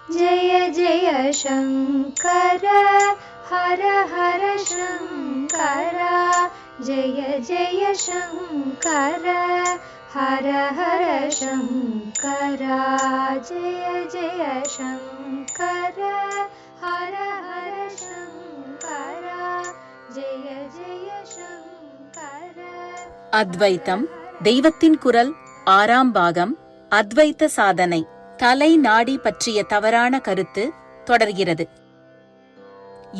जय जय शङ्कर हर हर शङ्कर जय जय शङ्कर हर हर शङ्कर जय जय शङ्कर हर हर शङ्कर जय जय शङ्कर. அத்வைத்தம் தெய்வத்தின் குரல் 6ஆம் பாகம். அத்வைத்த சாதனை. தலை நாடி பற்றிய தவறான கருத்து தொடர்கிறது.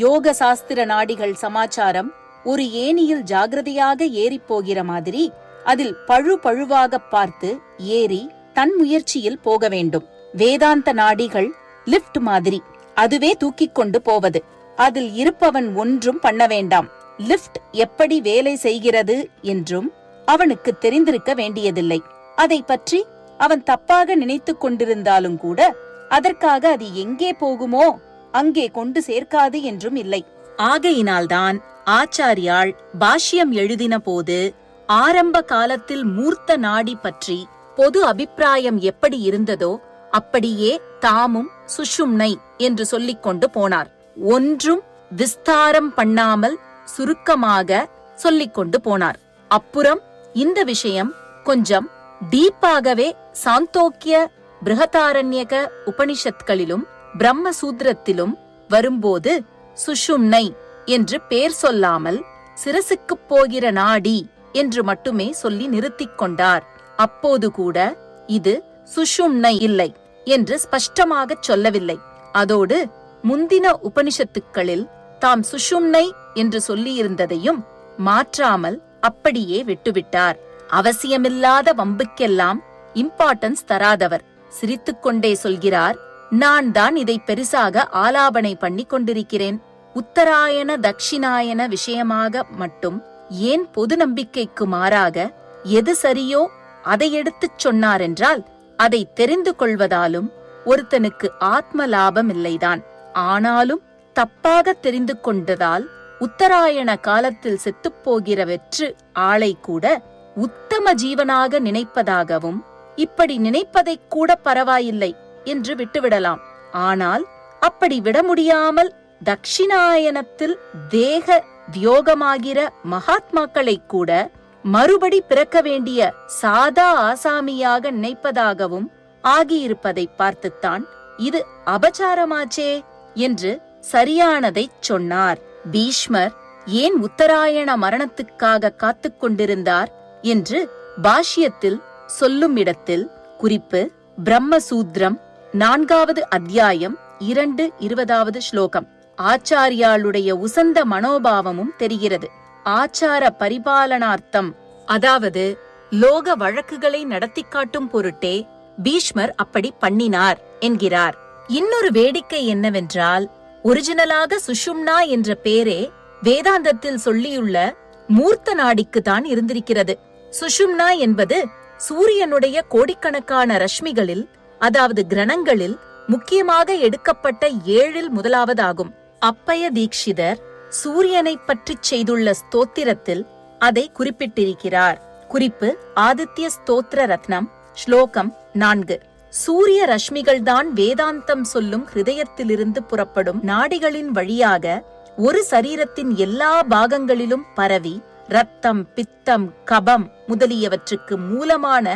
யோக சாஸ்திர நாடிகள் சமாச்சாரம் ஒரு ஏணியில் ஜாகிரதையாக ஏறிப்போகிற மாதிரி அதில் பழுவாக பார்த்து ஏறி தன் முயற்சியில் போக வேண்டும். வேதாந்த நாடிகள் லிப்ட் மாதிரி, அதுவே தூக்கிக் கொண்டு போவது. அதில் இருப்பவன் ஒன்றும் பண்ண வேண்டாம். லிப்ட் எப்படி வேலை செய்கிறது என்றும் அவனுக்கு தெரிந்திருக்க வேண்டியதில்லை. அதை பற்றி அவன் தப்பாக நினைத்து கொண்டிருந்தாலும் கூட அதற்காக அது எங்கே போகுமோ அங்கே கொண்டு சேர்க்காது என்றும் இல்லை. ஆகையினால்தான் ஆச்சாரியாள் பாஷ்யம் எழுதின போது ஆரம்ப காலத்தில் மூர்த்த நாடி பற்றி பொது அபிப்பிராயம் எப்படி இருந்ததோ அப்படியே தாமும் சுஷும்னை என்று சொல்லிக் கொண்டு போனார். ஒன்றும் விஸ்தாரம் பண்ணாமல் சுருக்கமாக சொல்லிக் கொண்டு போனார். அப்புறம் இந்த விஷயம் கொஞ்சம் டீப்பாகவே சாந்தோக்கிய பிருஹதாரண்யக உபனிஷத்களிலும் பிரம்மசூத்திரத்திலும் வரும்போது சுஷும்னை என்று பேர் சொல்லாமல் சிரசுக்குப் போகிற நாடி என்று மட்டுமே சொல்லி நிறுத்திக் கொண்டார். அப்போது கூட இது சுஷும்னை இல்லை என்று ஸ்பஷ்டமாகச் சொல்லவில்லை. அதோடு முந்தின உபனிஷத்துக்களில் தாம் சுஷும்னை என்று சொல்லியிருந்ததையும் மாற்றாமல் அப்படியே விட்டுவிட்டார். அவசியமில்லாத வம்புக்கெல்லாம் இம்பார்ட்டன்ஸ் தராதவர். சிரித்துக்கொண்டே சொல்கிறார், நான் தான் இதை பெருசாக ஆலாபனை பண்ணி கொண்டிருக்கிறேன். உத்தராயண தட்சிணாயன விஷயமாக மட்டும் ஏன் பொது நம்பிக்கைக்கு மாறாக எது சரியோ அதை எடுத்துச் சொன்னாரென்றால் அதை தெரிந்து கொள்வதாலும் ஒருத்தனுக்கு ஆத்ம லாபம் இல்லைதான். ஆனாலும் தப்பாக தெரிந்து கொண்டதால் உத்தராயண காலத்தில் செத்துப்போகிற வெற்று ஆளை கூட உத்தம ஜீவனாக நினைப்பதாகவும் இப்படி நினைப்பதைக் கூட பரவாயில்லை என்று விட்டுவிடலாம். ஆனால் அப்படி விட முடியாமல் தட்சிணாயனத்தில் தேக வியோகமாகிற மகாத்மாக்களை கூட மறுபடி பிறக்க வேண்டிய சாதா ஆசாமியாக நினைப்பதாகவும் ஆகியிருப்பதை பார்த்துத்தான் இது அபச்சாரமாச்சே என்று சரியானதைச் சொன்னார். பீஷ்மர் ஏன் உத்தராயண மரணத்துக்காக காத்துக் கொண்டிருந்தார் என்று பாஷ்யத்தில் சொல்லும் இடத்தில் குறிப்பு பிரம்மசூத்ரம் 4வது அத்தியாயம் 2:20 ஸ்லோகம். ஆச்சாரியாளுடைய உசந்த மனோபாவமும் தெரிகிறது. ஆச்சார பரிபாலனார்த்தம், அதாவது லோக வழக்குகளை நடத்தி காட்டும் பொருட்டே பீஷ்மர் அப்படி பண்ணினார் என்கிறார். இன்னொரு வேடிக்கை என்னவென்றால், ஒரிஜினலாக சுஷும்னா என்ற பேரே வேதாந்தத்தில் சொல்லியுள்ள மூர்த்த நாடிக்கு தான் இருந்திருக்கிறது. சுஷும்னா என்பது சூரியனுடைய கோடிக்கணக்கான ரஷ்மிகளில், அதாவது கிரணங்களில் முக்கியமாக எடுக்கப்பட்ட 7இல் முதலாவதாகும். அப்பய தீக்ஷிதர் சூரியனை பற்றி செய்துள்ள ஸ்தோத்திரத்தில் அதை குறிப்பிட்டிருக்கிறார். குறிப்பு ஆதித்ய ஸ்தோத்திர ரத்னம், ஸ்லோகம் 4. சூரிய ரஷ்மிகள்தான் வேதாந்தம் சொல்லும் ஹிருதயத்திலிருந்து புறப்படும் நாடிகளின் வழியாக ஒரு சரீரத்தின் எல்லா பாகங்களிலும் பரவி ரத்தம், பித்தம், கபம் முதலியவற்றுக்கு மூலமான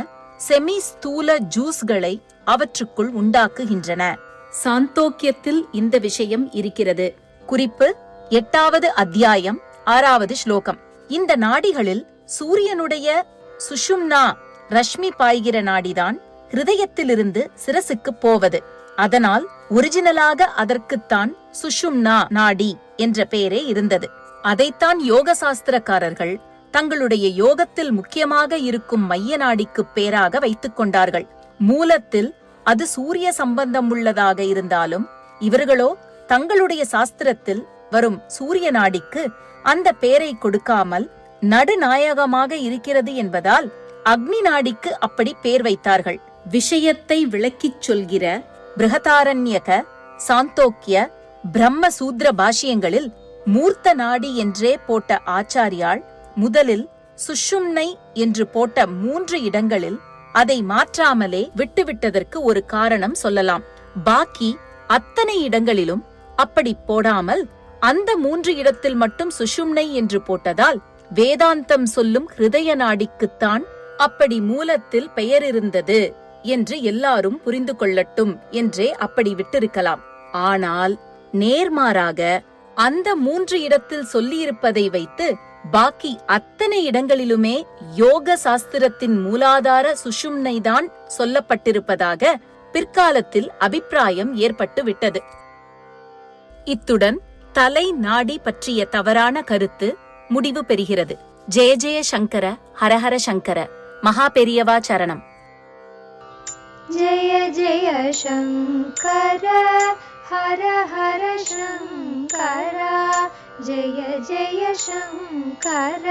செமி ஸ்தூல ஜூஸ்களை அவற்றுக்குள் உண்டாக்குகின்றன. சாந்தோக்கியத்தில் இந்த விஷயம் இருக்கிறது. குறிப்பு 8வது அத்தியாயம் 6வது ஸ்லோகம். இந்த நாடிகளில் சூரியனுடைய சுஷும்னா ரஷ்மி பாய்கிற நாடிதான் ஹிருதயத்திலிருந்து சிரசுக்கு போவது. அதனால் ஒரிஜினலாக அதற்குத்தான் சுஷும்னா நாடி என்ற பெயரே இருந்தது. அதைத்தான் யோக சாஸ்திரக்காரர்கள் தங்களுடைய யோகத்தில் முக்கியமாக இருக்கும் மைய நாடிக்கு பேராக வைத்துக் கொண்டார்கள். மூலத்தில் அது சூரிய சம்பந்தம் உள்ளதாக இருந்தாலும் இவர்களோ தங்களுடைய சாஸ்திரத்தில் வரும் சூரிய நாடிக்கு அந்த பெயரை கொடுக்காமல் நடுநாயகமாக இருக்கிறது என்பதால் அக்னி நாடிக்கு அப்படி பேர் வைத்தார்கள். விஷயத்தை விளக்கிச் சொல்கிற பிருஹதாரண்யக, சாந்தோக்கிய, பிரம்மசூத்ர பாஷ்யங்களில் மூர்த்த நாடி என்றே போட்ட ஆச்சாரியாள் முதலில் சுஷும்னை என்று போட்ட 3 இடங்களில் அதை மாற்றாமலே விட்டுவிட்டதற்கு ஒரு காரணம் சொல்லலாம். பாக்கி அத்தனை இடங்களிலும் அப்படி போடாமல் அந்த 3 இடத்தில் மட்டும் சுஷும்னை என்று போட்டதால் வேதாந்தம் சொல்லும் ஹிருதய நாடிக்குத்தான் அப்படி மூலத்தில் பெயர் இருந்தது என்று எல்லாரும் புரிந்து கொள்ளட்டும் என்றே அப்படி விட்டிருக்கலாம். ஆனால் நேர்மாறாக அந்த 3 இடத்தில் சொல்லியிருப்பதை வைத்து பாக்கி அத்தனை இடங்களிலுமே யோக சாஸ்திரத்தின் மூலாதார சுஷும்னைதான் சொல்லப்பட்டிருப்பதாக பிற்காலத்தில் அபிப்பிராயம் ஏற்பட்டு விட்டது. இத்துடன் தலை நாடி பற்றிய தவறான கருத்து முடிவு பெறுகிறது. ஜெய ஜெய சங்கர, ஹரஹர சங்கர, மகா பெரியவா சரணம். जय जय शङ्कर हर हर शङ्कर जय जय शङ्कर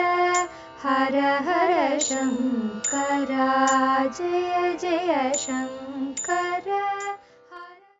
हर हर शङ्कर जय जय शङ्कर।